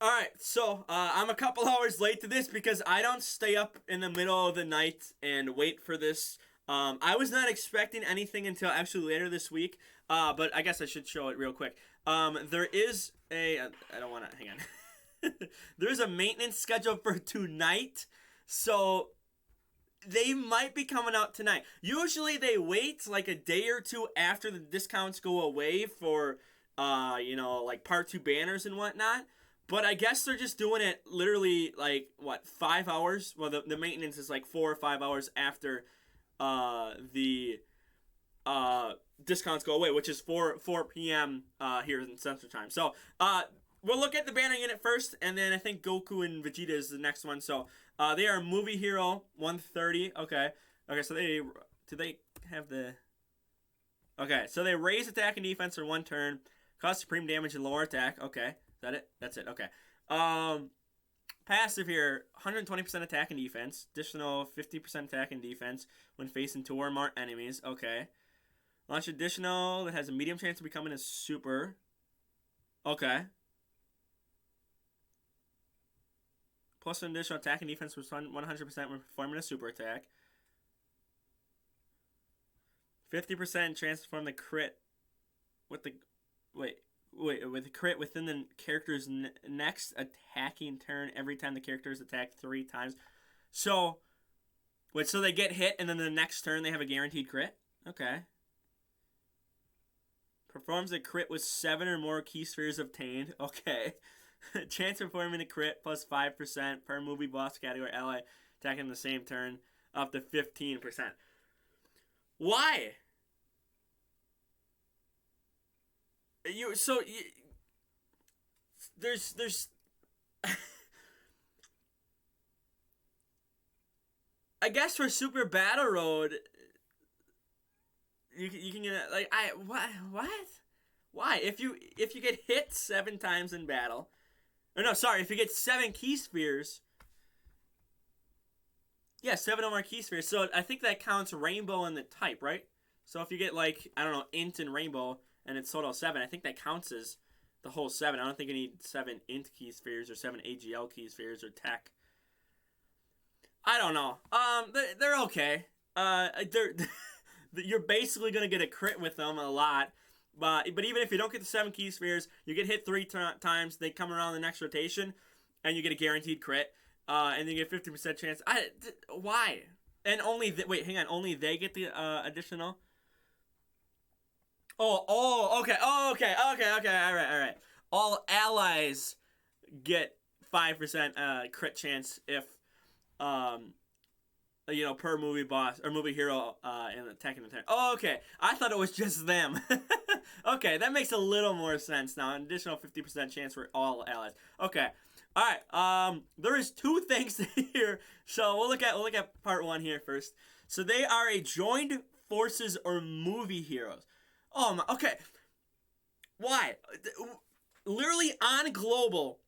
Alright, so I'm a couple hours late to this because I don't stay up in the middle of the night and wait for this. I was not expecting anything until actually later this week, but I guess I should show it real quick. There is a. I don't want to. Hang on. There's a maintenance schedule for tonight, so they might be coming out tonight. Usually they wait like a day or two after the discounts go away for, like part two banners and whatnot. But I guess they're just doing it literally like what 5 hours. Well, the maintenance is like 4 or 5 hours after the discounts go away, which is 4 p.m. Here in Central Time. So we'll look at the banner unit first, and then I think Goku and Vegeta is the next one. So they are Movie Hero 130. Okay. So they have the. Okay, so they raise attack and defense for one turn, cause supreme damage and lower attack. Okay, is that it? That's it. Okay. Passive here, 120% attack and defense, additional 50% attack and defense when facing two or more enemies. Okay. Launch additional that has a medium chance of becoming a super. Okay. Plus an additional attack and defense with 100% when performing a super attack. 50% chance to perform the crit with the with the crit within the character's next attacking turn every time the character is attacked 3 times. So they get hit and then the next turn they have a guaranteed crit. Okay. Performs a crit with 7 or more key spheres obtained. Okay. Chance of performing a crit plus 5% per movie boss category ally attacking the same turn up to 15%. Why? There's I guess for Super Battle Road you can get like what? Why? If you get hit 7 times in battle, or no, sorry, if you get 7 key spheres. Yeah, 7 or more key spheres. So I think that counts rainbow in the type, right? So if you get like, I don't know, int and rainbow and it's total 7, I think that counts as the whole 7. I don't think you need 7 int key spheres or 7 AGL key spheres or tech. I don't know. They're okay. They're you're basically gonna get a crit with them a lot. But even if you don't get the 7 key spheres, you get hit 3 times. They come around the next rotation, and you get a guaranteed crit. And you get 50% chance. Why? And only wait, hang on. Only they get the additional. Okay. All right. All allies get 5% crit chance if per movie boss or movie hero in attacking the turn. Oh, okay. I thought it was just them. Okay, that makes a little more sense now. An additional 50% chance for all allies. Okay. All right. There is 2 things here. So we'll look at part 1 here first. So they are a joined forces or movie heroes. Oh my. Okay. Why? Literally on global,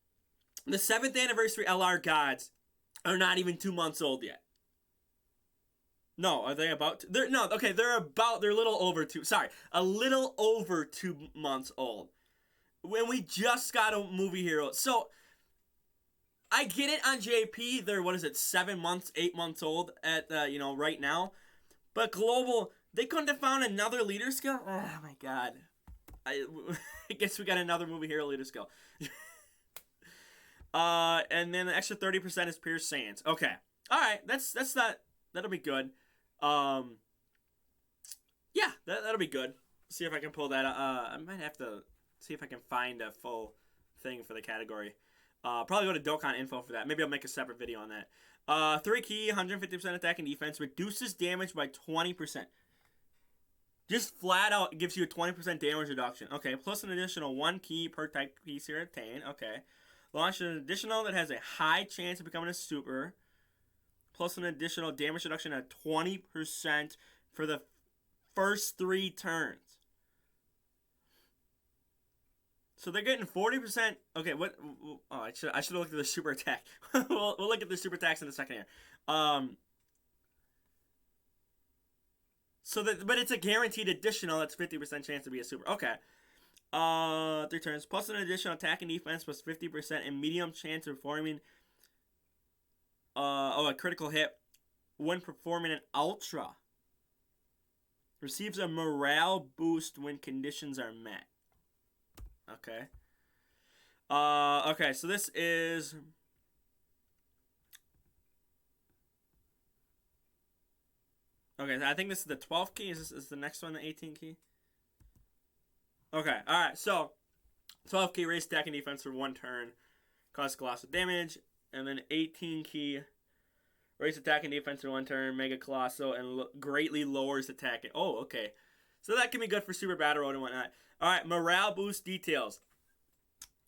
the 7th anniversary LR gods are not even 2 months old yet. No, are they about to? They're a little over 2. Sorry, a little over 2 months old. When we just got a movie hero. So I get it on JP. They're 7 months, 8 months old at right now. But global, they couldn't have found another leader skill. Oh my god. I guess we got another movie hero leader skill. And then the extra 30% is Pierce Saiyans. Okay. All right. That'll be good. Yeah, that'll be good. See if I can pull that. I might have to see if I can find a full thing for the category. Probably go to Dokkan info for that. Maybe I'll make a separate video on that. 3 key, 150% attack and defense, reduces damage by 20%. Just flat out gives you a 20% damage reduction. Okay, plus an additional 1 key per type piece here obtained. Okay. Launch an additional that has a high chance of becoming a super. Plus an additional damage reduction at 20% for the first 3 turns. So they're getting 40%. Okay, what? Oh, I should have looked at the super attack. we'll look at the super attacks in a second here. But it's a guaranteed additional. That's 50% chance to be a super. Okay. 3 turns. Plus an additional attack and defense plus 50% and medium chance of performing a critical hit when performing an ultra. Receives a morale boost when conditions are met. Okay. Okay, so this is... Okay, I think this is the 12th key. Is the next one the 18th key? Okay, alright, so 12th key, raise attack and defense for 1 turn. Cause colossal damage. And then 18 key, raise attack and defense for 1 turn, mega colossal, and greatly lowers attack. Oh, okay. So that can be good for Super Battle Road and whatnot. Alright, morale boost details.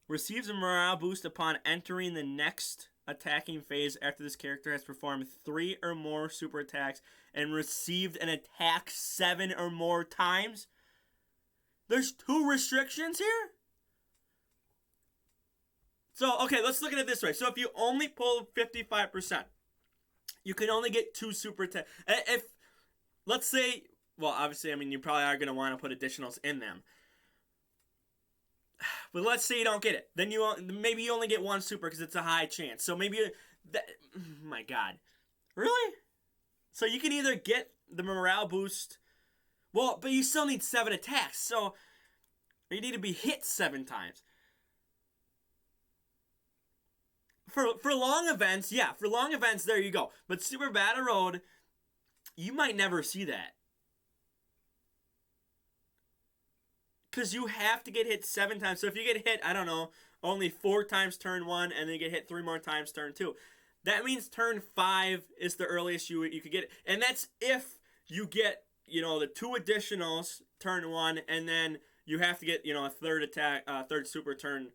Receives a morale boost upon entering the next attacking phase after this character has performed 3 or more super attacks and received an attack 7 or more times. There's 2 restrictions here? So, okay, let's look at it this way. So if you only pull 55%, you can only get 2 super attacks. If, let's say, well, obviously, I mean, you probably are going to want to put additionals in them. But let's say you don't get it. Then maybe you only get 1 super because it's a high chance. So maybe, oh my God. Really? So you can either get the morale boost, well, but you still need 7 attacks. So you need to be hit 7 times. For long events, yeah, for long events, there you go. But Super Battle Road, you might never see that. Because you have to get hit 7 times. So if you get hit, I don't know, only 4 times turn 1, and then you get hit 3 more times turn 2. That means turn 5 is the earliest you could get it. And that's if you get, the 2 additionals turn 1, and then you have to get, a third attack, third super turn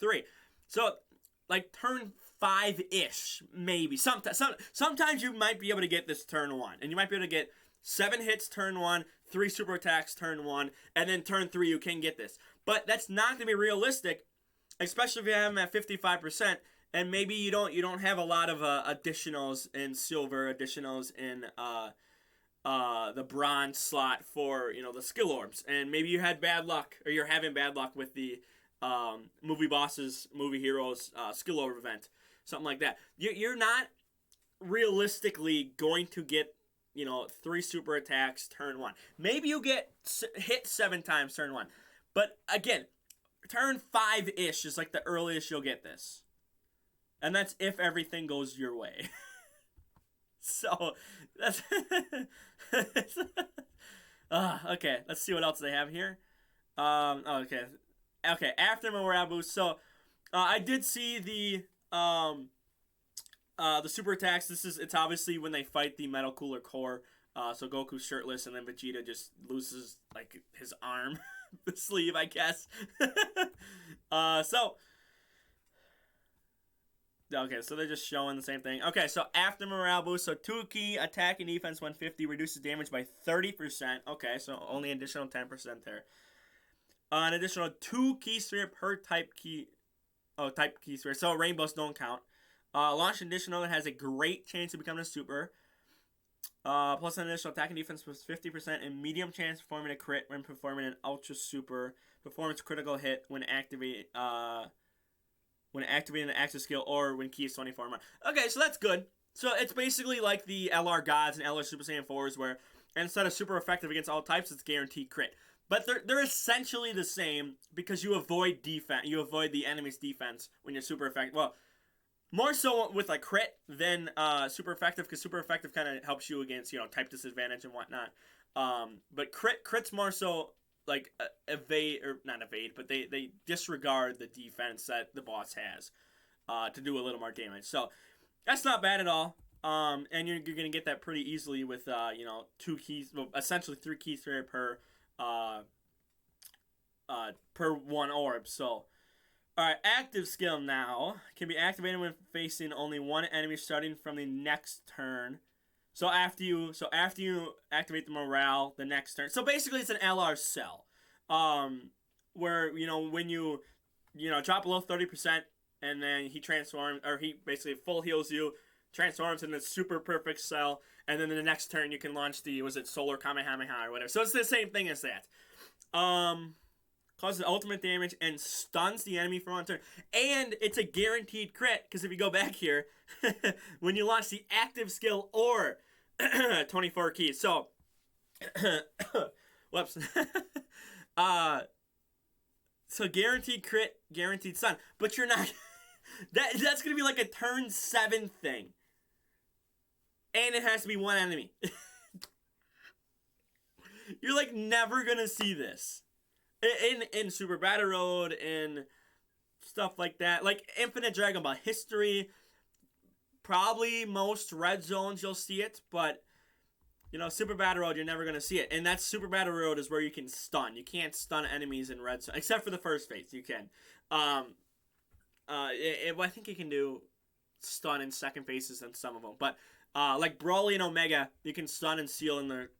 3. So, like, turn 5-ish, maybe. Sometimes you might be able to get this turn 1. And you might be able to get 7 hits turn 1, 3 super attacks turn 1, and then turn 3 you can get this. But that's not going to be realistic, especially if you have them at 55%, and maybe you don't have a lot of additionals in silver, additionals in the bronze slot for, the skill orbs. And maybe you had bad luck, or you're having bad luck with the movie bosses, movie heroes skill orb event, something like that. You're not realistically going to get 3 super attacks turn 1. Maybe you get hit 7 times turn 1. But again, turn 5-ish is like the earliest you'll get this. And that's if everything goes your way. So, that's... okay, let's see what else they have here. Okay, after morale boost. So, I did see the super attacks. It's obviously when they fight the Metal Cooler Core. So Goku's shirtless, and then Vegeta just loses like his arm, the sleeve, I guess. So they're just showing the same thing. Okay, so after morale boost, so 2 key attack and defense 150 reduces damage by 30%. Okay, so only an additional 10% there. An additional 2 key sphere per type key. Oh, type key sphere. So rainbows don't count. Launch additional that has a great chance of becoming a super. Plus an additional attack and defense plus 50% and medium chance of performing a crit when performing an ultra super. Performance critical hit when activating the active skill or when key is 24 more. Okay, so that's good. So it's basically like the LR Gods and LR Super Saiyan 4s where instead of super effective against all types, it's guaranteed crit. But they're essentially the same because you avoid defense. You avoid the enemy's defense when you're super effective. Well, more so with like crit than super effective, because super effective kind of helps you against type disadvantage and whatnot. But crit's more so like evade, or not evade, but they disregard the defense that the boss has to do a little more damage. So that's not bad at all. And you're gonna get that pretty easily with 2 keys, well, essentially 3 keys per 1 orb. So. Alright, active skill now can be activated when facing only 1 enemy starting from the next turn. So after you activate the morale the next turn. So basically it's an LR cell. Where when you drop below 30% and then he transforms, or he basically full heals you, transforms into super perfect cell, and then in the next turn you can launch the solar Kamehameha or whatever. So it's the same thing as that. causes ultimate damage, and stuns the enemy for 1 turn. And it's a guaranteed crit, because if you go back here, when you launch the active skill or 24 keys. So, whoops. So guaranteed crit, guaranteed stun. But you're not... that's going to be like a turn 7 thing. And it has to be one enemy. You're like never going to see this. In Super Battle Road, in stuff like that. Like Infinite Dragon Ball history, probably most red zones you'll see it, but you know, Super Battle Road you're never gonna see it. And that's Super Battle Road is where you can stun. You can't stun enemies in red zone, except for the first phase. You can. I think you can do stun in second phases and some of them, but like Broly and Omega, you can stun and seal in the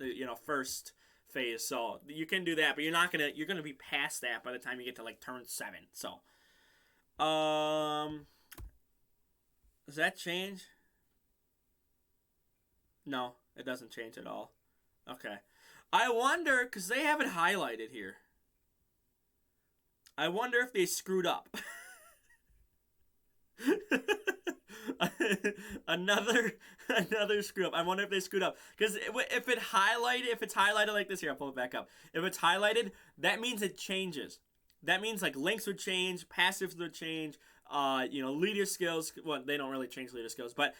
first phase, so you can do that, but you're gonna be past that by the time you get to like turn 7. So does that change? No, it doesn't change at all. Okay, I wonder, because they have it highlighted here, I wonder if they screwed up. another screw up. I wonder if they screwed up, because if it's highlighted like this, here, I'll pull it back up. If it's highlighted, that means it changes. That means like links would change, passives would change, leader skills. Well, they don't really change leader skills, but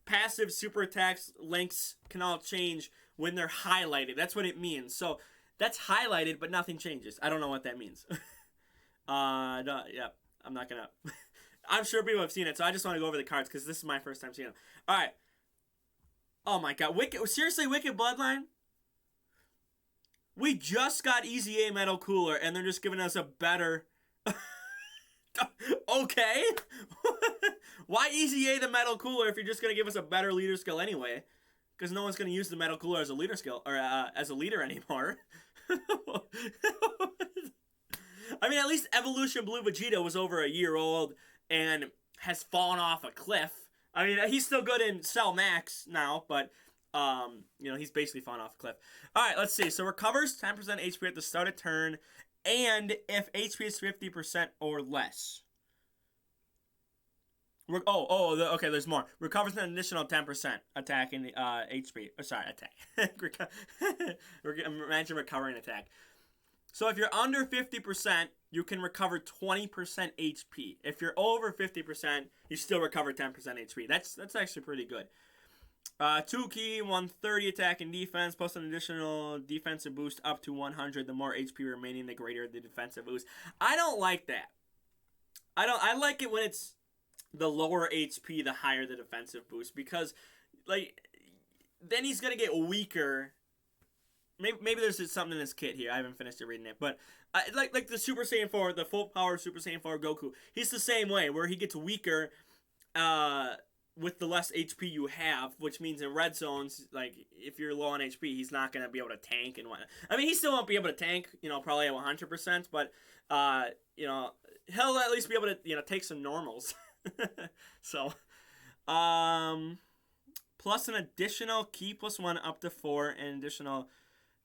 passive, super attacks, links can all change when they're highlighted. That's what it means. So that's highlighted, but nothing changes. I don't know what that means. Yeah, I'm not gonna. I'm sure people have seen it, so I just want to go over the cards because this is my first time seeing them. All right. Oh my God, seriously, Wicked Bloodline? We just got Easy A Metal Cooler, and they're just giving us a better. Okay. Why Easy A the Metal Cooler if you're just gonna give us a better leader skill anyway? Because no one's gonna use the Metal Cooler as a leader skill or as a leader anymore. I mean, at least Evolution Blue Vegeta was over a year old and has fallen off a cliff. I mean, he's still good in Cell Max now, but, he's basically fallen off a cliff. All right, let's see. So recovers 10% HP at the start of turn, and if HP is 50% or less. Okay, there's more. Recovers an additional 10% attack in the HP. Attack. Imagine recovering attack. So if you're under 50%, you can recover 20% HP. If you're over 50%, you still recover 10% HP. That's actually pretty good. 2 key, 130 attack and defense, plus an additional defensive boost up to 100. The more HP remaining, the greater the defensive boost. I don't like that. I like it when it's the lower HP, the higher the defensive boost, because then he's gonna get weaker. Maybe there's something in this kit here. I haven't finished reading it, but like the Super Saiyan 4, the full power Super Saiyan 4 Goku, he's the same way, where he gets weaker with the less HP you have, which means in red zones, like if you're low on HP, he's not gonna be able to tank and whatnot. I mean, he still won't be able to tank, probably at 100%, but he'll at least be able to take some normals. So, plus an additional key +1 up to 4, and additional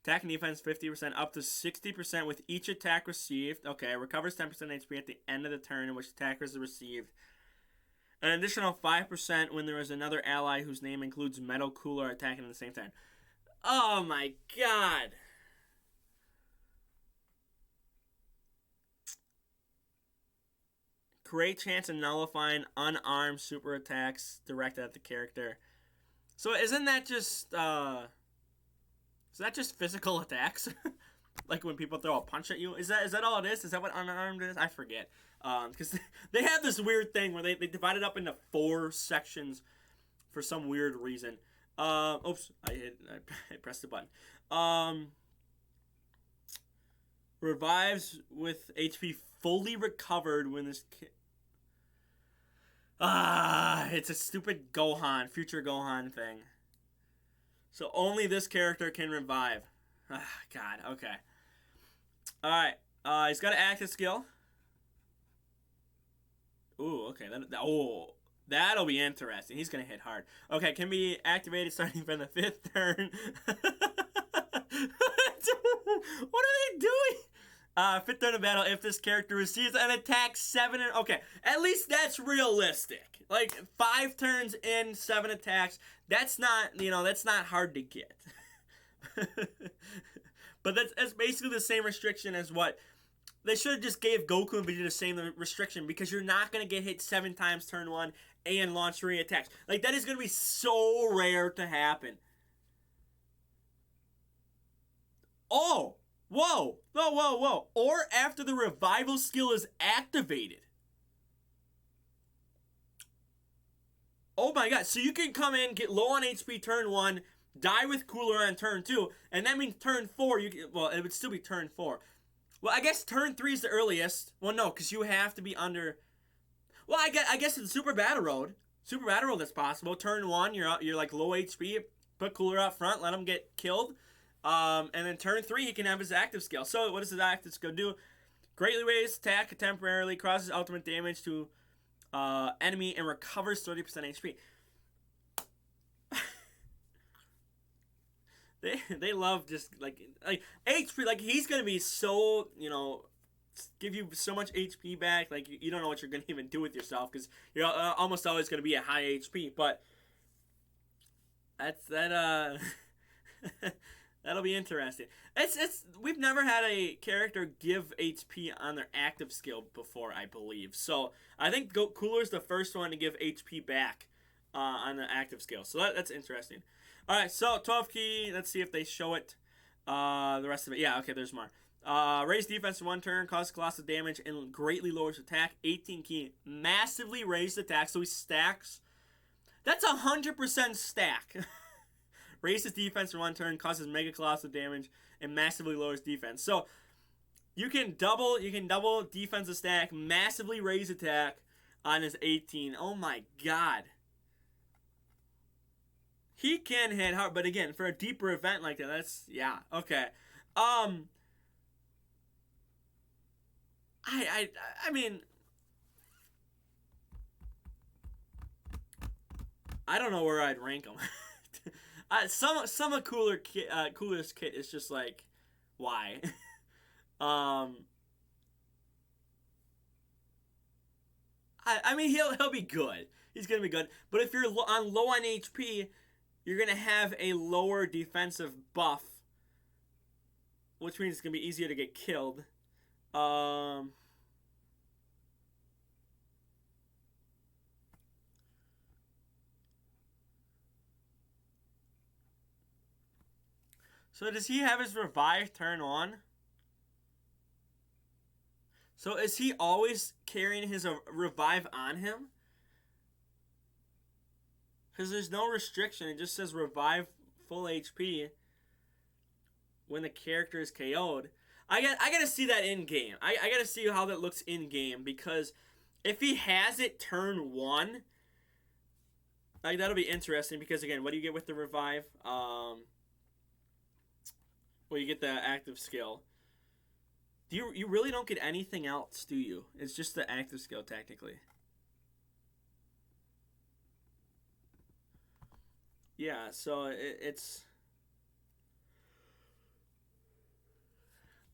attack and defense 50% up to 60% with each attack received. Okay, recovers 10% HP at the end of the turn in which attackers are received. An additional 5% when there is another ally whose name includes Metal Cooler attacking at the same time. Oh my God. Great chance of nullifying unarmed super attacks directed at the character. So isn't that just is that just physical attacks? Like when people throw a punch at you? Is that all it is? Is that what unarmed is? I forget. Because they have this weird thing where they divide it up into 4 sections for some weird reason. Oops, I pressed the button. Revives with HP fully recovered when this it's a stupid Gohan, future Gohan thing. So only this character can revive. God, okay. Alright, he's got an active skill. Ooh, okay. That'll be interesting. He's gonna hit hard. Okay, can be activated starting from the 5th turn. What are they doing? Fifth turn of battle, if this character receives an attack 7 and okay, at least that's realistic. Like 5 turns in, 7 attacks. That's not, that's not hard to get. But that's basically the same restriction as what they should have just gave Goku and Vegeta the same restriction, because you're not gonna get hit 7 times turn 1 and launch 3 attacks. Like, that is gonna be so rare to happen. Oh, whoa, whoa, whoa, whoa. Or after the revival skill is activated. Oh my god, so you can come in, get low on HP turn 1, die with Cooler on turn 2, and that means turn 4, well, it would still be turn 4. Well, I guess turn 3 is the earliest. Well, no, because you have to be under... Well, I guess it's Super Battle Road. Super Battle Road, that's possible. Turn 1, you're like low HP, put Cooler up front, let him get killed. And then turn 3, he can have his active skill. So what does his active skill do? Greatly raises attack temporarily, causes ultimate damage to enemy, and recovers 30% HP. They love just like HP. Like, he's gonna be so, give you so much HP back. Like, you don't know what you're gonna even do with yourself, because you're almost always gonna be at high HP. But that. That'll be interesting. We've never had a character give HP on their active skill before, I believe. So I think Cooler's the first one to give HP back on the active skill. So that's interesting. All right, so 12 key. Let's see if they show it. The rest of it. Yeah, okay, there's more. Raise defense for 1 turn, causes colossal damage, and greatly lowers attack. 18 key. Massively raised attack, so he stacks. That's 100% stack. Raises defense for 1 turn, causes mega colossal damage, and massively lowers defense. So you can double defensive stack, massively raise attack on his 18. Oh my god. He can hit hard, but again, for a deeper event like that, that's, yeah, okay. I mean, I don't know where I'd rank him. Some of Cooler's kit is just like, why? I mean, he'll be good. He's gonna be good. But if you're low on HP, you're gonna have a lower defensive buff, which means it's gonna be easier to get killed. So does he have his revive turn on? So is he always carrying his revive on him? Because there's no restriction. It just says revive full HP when the character is KO'd. I gotta see that in game. I gotta see how that looks in game, because if he has it turn 1, like, that'll be interesting. Because again, what do you get with the revive? Well, you get the active skill. You really don't get anything else, do you? It's just the active skill, technically. Yeah, so it's...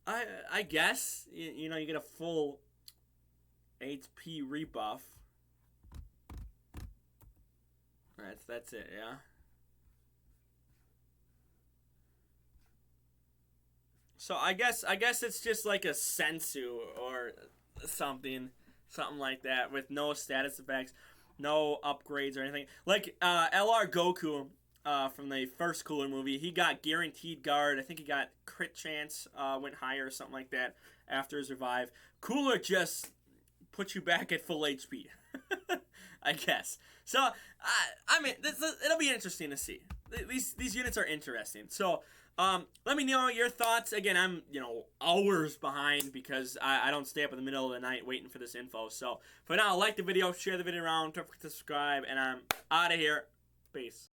I guess, you get a full HP rebuff. That's it, yeah? So I guess it's just like a sensu or something like that, with no status effects, no upgrades or anything. Like LR Goku from the first Cooler movie, he got guaranteed guard. I think he got crit chance went higher or something like that after his revive. Cooler just puts you back at full HP, I guess. So I mean, it'll be interesting to see. These units are interesting. So. Let me know your thoughts. Again, I'm, hours behind, because I don't stay up in the middle of the night waiting for this info. So, for now, like the video, share the video around, don't forget to subscribe, and I'm out of here. Peace.